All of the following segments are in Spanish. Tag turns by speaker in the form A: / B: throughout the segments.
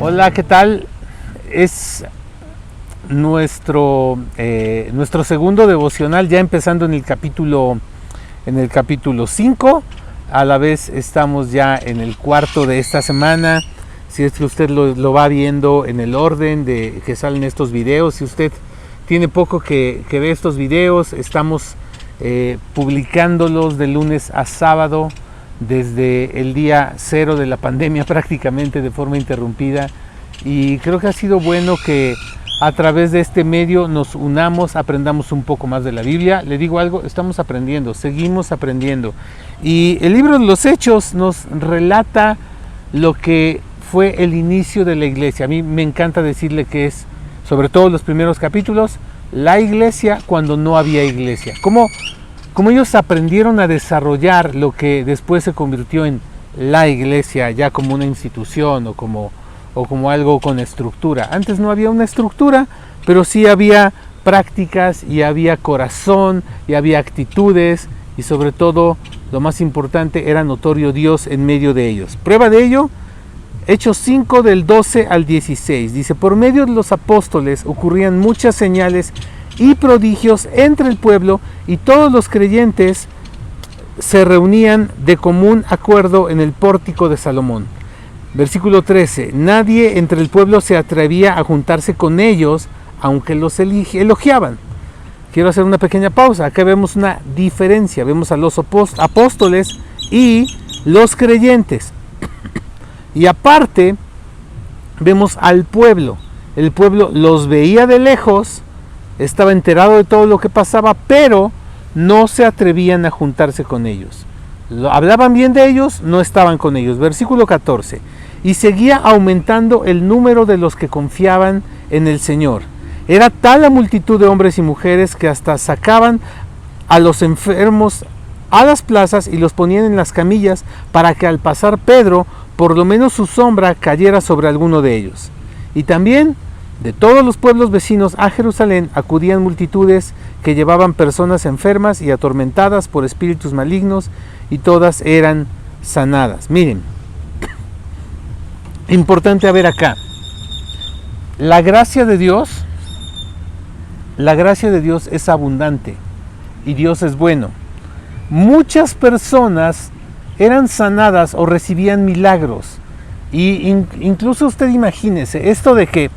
A: Hola, ¿qué tal? Es nuestro segundo devocional, ya empezando en el capítulo 5. A la vez estamos ya en el cuarto de esta semana. Si es que usted lo va viendo en el orden de que salen estos videos, si usted tiene poco que ve estos videos, estamos publicándolos de lunes a sábado desde el día 0 de la pandemia, prácticamente de forma interrumpida, y creo que ha sido bueno que a través de este medio nos unamos, aprendamos un poco más de la Biblia. Le digo algo, estamos aprendiendo, seguimos aprendiendo, y el libro de los Hechos nos relata lo que fue el inicio de la iglesia. A mí me encanta decirle que es, sobre todo los primeros capítulos, la iglesia cuando no había iglesia. Como ellos aprendieron a desarrollar lo que después se convirtió en la iglesia, ya como una institución o como algo con estructura. Antes no había una estructura, pero sí había prácticas y había corazón y había actitudes, y sobre todo, lo más importante, era notorio Dios en medio de ellos. Prueba de ello, Hechos 5 del 12 al 16. Dice: por medio de los apóstoles ocurrían muchas señales y prodigios entre el pueblo, y todos los creyentes se reunían de común acuerdo en el pórtico de Salomón. Versículo 13. Nadie entre el pueblo se atrevía a juntarse con ellos, aunque los elogiaban. Quiero hacer una pequeña pausa. Acá vemos una diferencia. Vemos a los apóstoles y los creyentes. Y aparte, vemos al pueblo. El pueblo los veía de lejos, estaba enterado de todo lo que pasaba, pero no se atrevían a juntarse con ellos. Hablaban bien de ellos, no estaban con ellos. Versículo 14. Y seguía aumentando el número de los que confiaban en el Señor. Era tal la multitud de hombres y mujeres que hasta sacaban a los enfermos a las plazas y los ponían en las camillas, para que al pasar Pedro, por lo menos su sombra cayera sobre alguno de ellos. Y también de todos los pueblos vecinos a Jerusalén acudían multitudes que llevaban personas enfermas y atormentadas por espíritus malignos, y todas eran sanadas. Miren, importante a ver acá, la gracia de Dios es abundante y Dios es bueno. Muchas personas eran sanadas o recibían milagros, y incluso usted imagínese esto de que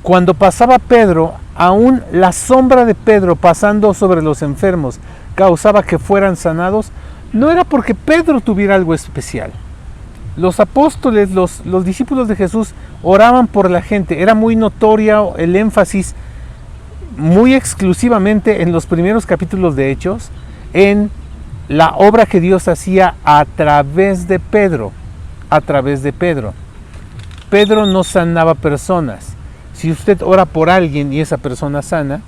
A: cuando pasaba Pedro, aún la sombra de Pedro pasando sobre los enfermos causaba que fueran sanados. No era porque Pedro tuviera algo especial. Los apóstoles, los discípulos de Jesús, oraban por la gente. Era muy notorio el énfasis, muy exclusivamente en los primeros capítulos de Hechos, en la obra que Dios hacía a través de Pedro. A través de Pedro. Pedro no sanaba personas. Si usted ora por alguien y esa persona sana,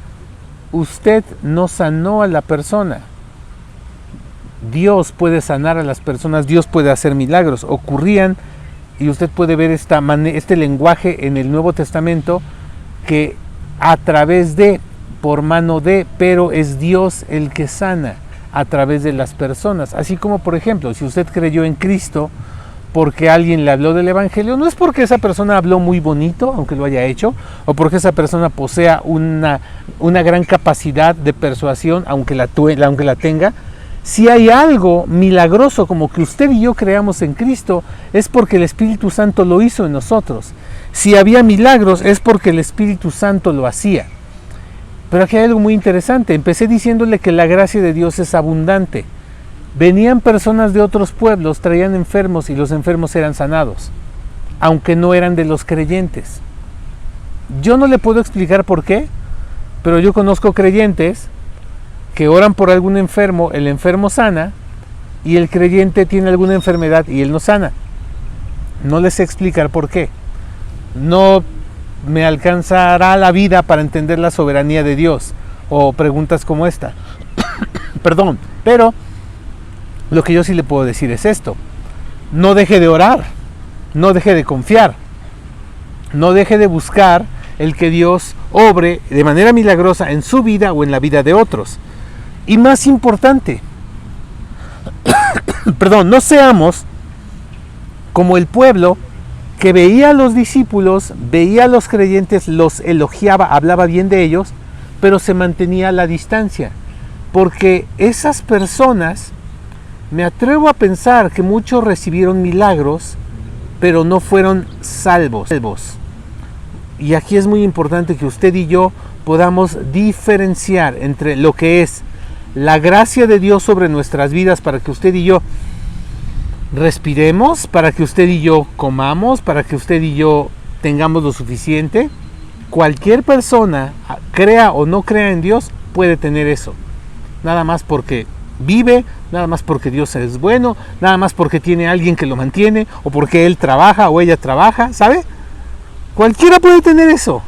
A: usted no sanó a la persona. Dios puede sanar a las personas, Dios puede hacer milagros. Ocurrían, y usted puede ver este lenguaje en el Nuevo Testamento, que a través de, por mano de, pero es Dios el que sana a través de las personas. Así como, por ejemplo, si usted creyó en Cristo porque alguien le habló del Evangelio, no es porque esa persona habló muy bonito, aunque lo haya hecho, o porque esa persona posea una gran capacidad de persuasión, aunque la tenga. Si hay algo milagroso como que usted y yo creamos en Cristo, es porque el Espíritu Santo lo hizo en nosotros. Si había milagros, es porque el Espíritu Santo lo hacía. Pero aquí hay algo muy interesante. Empecé diciéndole que la gracia de Dios es abundante. Venían personas de otros pueblos, traían enfermos, y los enfermos eran sanados, aunque no eran de los creyentes. Yo no le puedo explicar por qué, pero yo conozco creyentes que oran por algún enfermo, el enfermo sana, y el creyente tiene alguna enfermedad y él no sana. No les sé explicar por qué. No me alcanzará la vida para entender la soberanía de Dios o preguntas como esta. Perdón, pero lo que yo sí le puedo decir es esto: no deje de orar, no deje de confiar, no deje de buscar el que Dios obre de manera milagrosa en su vida o en la vida de otros. Y más importante, no seamos como el pueblo que veía a los discípulos, veía a los creyentes, los elogiaba, hablaba bien de ellos, pero se mantenía a la distancia. Porque esas personas, me atrevo a pensar que muchos recibieron milagros, pero no fueron salvos. Y aquí es muy importante que usted y yo podamos diferenciar entre lo que es la gracia de Dios sobre nuestras vidas para que usted y yo respiremos, para que usted y yo comamos, para que usted y yo tengamos lo suficiente. Cualquier persona, crea o no crea en Dios, puede tener eso. Nada más porque vive, nada más porque Dios es bueno, nada más porque tiene a alguien que lo mantiene, o porque él trabaja o ella trabaja, ¿sabe? Cualquiera puede tener eso,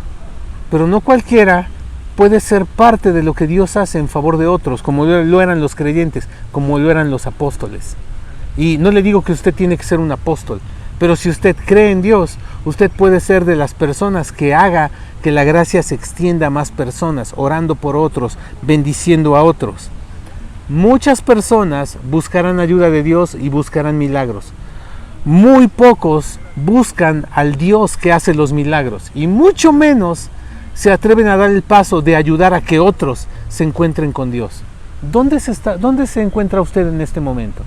A: pero no cualquiera puede ser parte de lo que Dios hace en favor de otros, como lo eran los creyentes, como lo eran los apóstoles. Y no le digo que usted tiene que ser un apóstol, pero si usted cree en Dios, usted puede ser de las personas que haga que la gracia se extienda a más personas, orando por otros, bendiciendo a otros. Muchas personas buscarán ayuda de Dios y buscarán milagros. Muy pocos buscan al Dios que hace los milagros, y mucho menos se atreven a dar el paso de ayudar a que otros se encuentren con Dios. ¿Dónde se encuentra usted en este momento?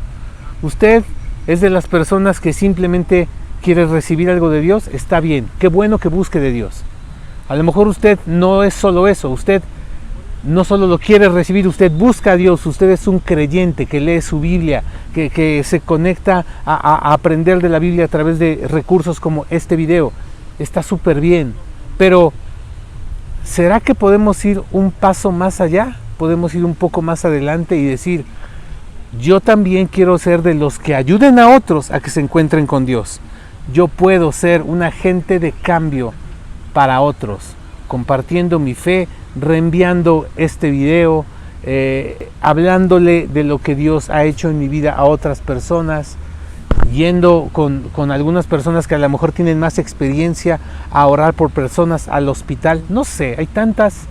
A: ¿Usted es de las personas que simplemente quiere recibir algo de Dios? Está bien, qué bueno que busque de Dios. A lo mejor usted no es solo eso, usted no solo lo quiere recibir, usted busca a Dios, usted es un creyente que lee su Biblia, que se conecta a aprender de la Biblia a través de recursos como este video. Está súper bien, pero ¿será que podemos ir un paso más allá? Podemos ir un poco más adelante y decir, yo también quiero ser de los que ayuden a otros a que se encuentren con Dios. Yo puedo ser un agente de cambio para otros, compartiendo mi fe, reenviando este video, hablándole de lo que Dios ha hecho en mi vida a otras personas, yendo con algunas personas que a lo mejor tienen más experiencia a orar por personas al hospital. No sé, hay tantas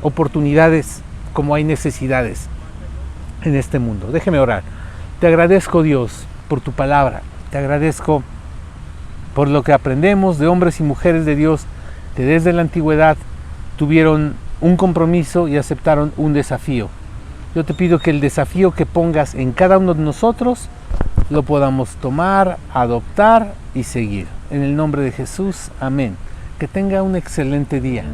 A: oportunidades como hay necesidades en este mundo. Déjeme orar. Te agradezco, Dios, por tu palabra. Te agradezco por lo que aprendemos de hombres y mujeres de Dios que desde la antigüedad tuvieron un compromiso y aceptaron un desafío. Yo te pido que el desafío que pongas en cada uno de nosotros lo podamos tomar, adoptar y seguir. En el nombre de Jesús, amén. Que tenga un excelente día.